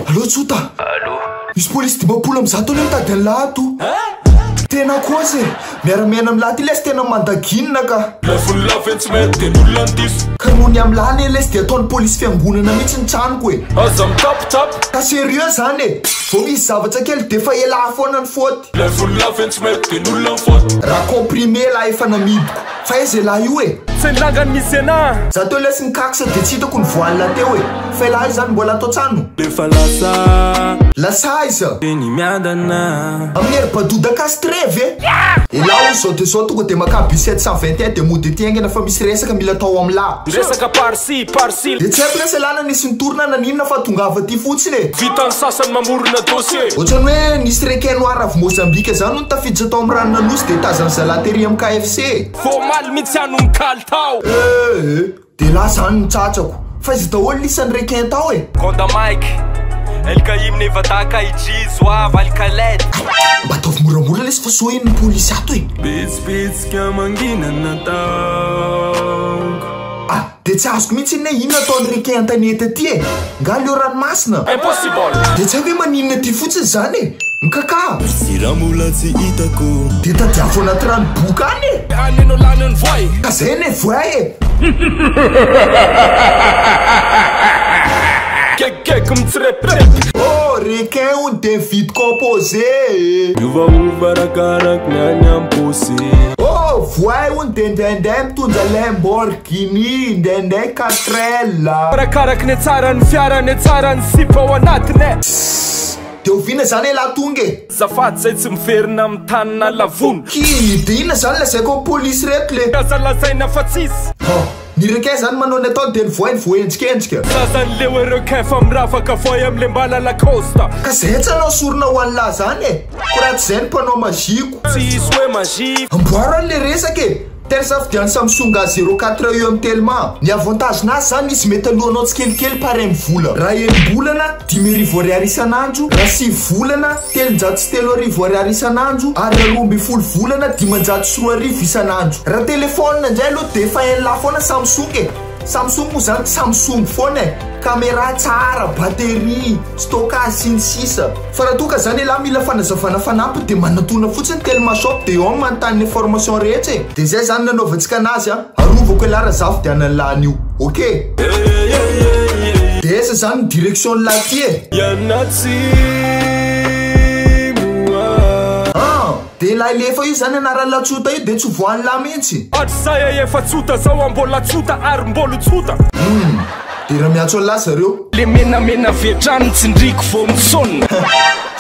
Alô Tsuta. Alô. Misy polisy dimampolo amby zato aloha mitady an'lato. Tena koze miara-miaina amin'ny laty ilay tena mandaginina ka. Lafony lafo tsy mety dia n'olona andiso. Ka noho ny amin'ny lany ilay dia ataon'ny polisy fiangonana mihitsy ny tranoko e. Aza mitapitapy. Ka sérieux zany e. Vao misy zavatra kely dia efa ela foana ny faute. Lafony lafo tsy mety dia n'olona ny faute. Raha comprimé laha efa namidiko. Fa izy laha io e. Tsy nilangany misy anà. Za teo lesy ny kaksa dia tsy hitako ny voalina teo e. Fa laha io zany mbola atao trano. Efa lasa iza. Teny miadana. Amin'ny hery badoda Castreve. E laha zao dia zao tonga dia makaby 721 dia mody ety aingana fa misy resaka mila atao amin'ny laha. Resaka parsi. Dia tsy haiko lesy lana nisy nitorina naninona fa tongava ty fotsiny e. Vitan'ny sasany mamorona dossier. Ohatrany hoe nisy requin noir avy Mozambique zany no nitafiditra tao amin'ny ranona nosy dia tazany zalatery amin'ny KFC. Fô maly mitsy ano mikaly tao. Dia laha zany nitsatrako. Fa izy daholo lisan'ny requin tao e. Konda Mike. Elkaim ne vataka ijizo ava alkaled. Mba ataovy moramora lesy fa soa ny polisy ato e. Bitsika manginana taongo. Dia tsy azoko mihitsy ne inona ataon'ny requin an-tanety aty e. Nga leo ranomasina. Impossible. Dia tsy haiko hoe maninona ty fotsiny zany e. Mikaka. Siramola tsy hitako. Dia tadiavo anaty ranoboka any e. Aneno lanony voay. Ka zay ne voay e. Kekeko mitsirepirepy. Oh, requin on des vides composés. Miova arakarak ny any am-posy. Oh, voay on dendendey mitondra Lamborghini, ndendey 4L. Arakarak ny tsara ny fiara ny tsara ny sipa ao anatiny. Dia oviana zany laha tonga e. Zafady zay tsy miverina amin'ny tanina lavony. Dia inona zany lazaiko polisy reto le. Lazalazaina fa tsisy. Ny requin zany manao ny ataony dia ny voay ny voenjikendrika. Zazany leo requin fa miravaka voay amin'le mbala Lacoste. Ka zay tsy anao sorona ho an'ny lahy zany e. Ko raha tsy zay ny mpanao maziko. Tsy isy hoe magie. Amboaro an'le resaka e. Tena safidiany Samsung A04 eo amin'ny telma. Ny avantagenazy zany izy mety alohanao tsikelikely pare amin'ny vola. Raha 1 volana 10,000 ariary isan'andro. Raha 6 volana 303 ariary isan'andro. Ary raha 12 volana 503 isan'andro. Raha telefônina indray aloha dia efa ela foana Samsung e. Samsung moa zany Samsung foana e. Caméra tsara, batterie, stockage sy ny sisa. Fa raha toa ka zany laha mila fanazavana fanampy dia manatona fotsiny Telma Shop dia eo manontany information rehetra e. Dia zay zany nanaovantsika anazy arovako ela zafy dia analany io. Ok? Dia esa zany ny direction laty e. Dia laha ilefa io zany anaran'ny Latsota io dia tsy voan'ny lahy mihitsy. Atsaya efa tsota zao ambola tsota ary mbolo tsota. Dia raha miantso an'lahy zareo. Le menamena vetrano tsindriko vao misonina.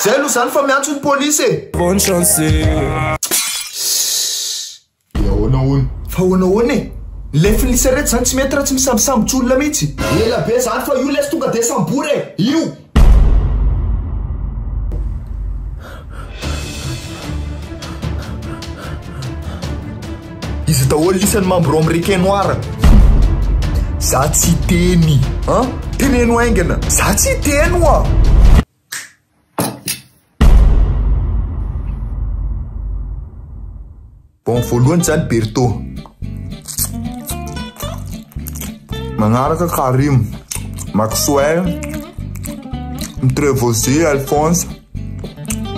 Zay aloha zany fa miantso ny polisy e. Bonne chance. Ahoana. Fa ahoana e. Le filisa reto zany tsy mety raha tsy misambisambotra olona mihitsy. Ela be zany fa io lesy tonga dia sambory e. Io. Izy daholo lisan'ny mamboro amin'ny requin noir. Za tsy teny. Teneno aingana. Za tsy teno Bon, voalohany zany Berto. Magnaraka Karim, Maxwell, Trevosé, Alphonse,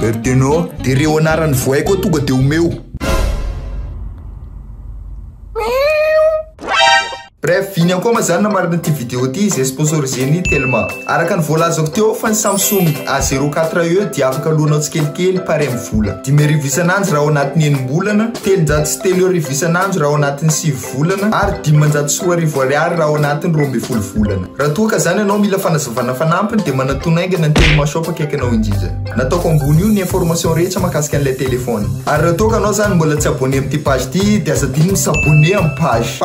Bertino. Dia reo anaran'ny voay koa tonga dia omeo. Bref, finy akoa mazana marina ty vidéo ty izay sponsorisé ny Telma. Araka ny voalazako teo fa ny Samsung A04 eo dia afaka alohanao tsikelikely pare amin'ny vola. 10,000 isan'andro raha ao anatin'ny 9 volana, 303 isan'andro raha ao anatin'ny 6 volana, ary 503 ariary raha ao anatin'ny 12 volana. Raha toa ka zany ianao mila fanazavana fanampiny dia manatona aingana ny Telma Shop akaikinao indrindra. Nataoko ambony io ny information rehetra mahakasika an'ilay telefôny. Ary raha toa ka anao zany mbola tsy abonné amin'ny ty page ty dia aza dininy s'abonné amin'ny page.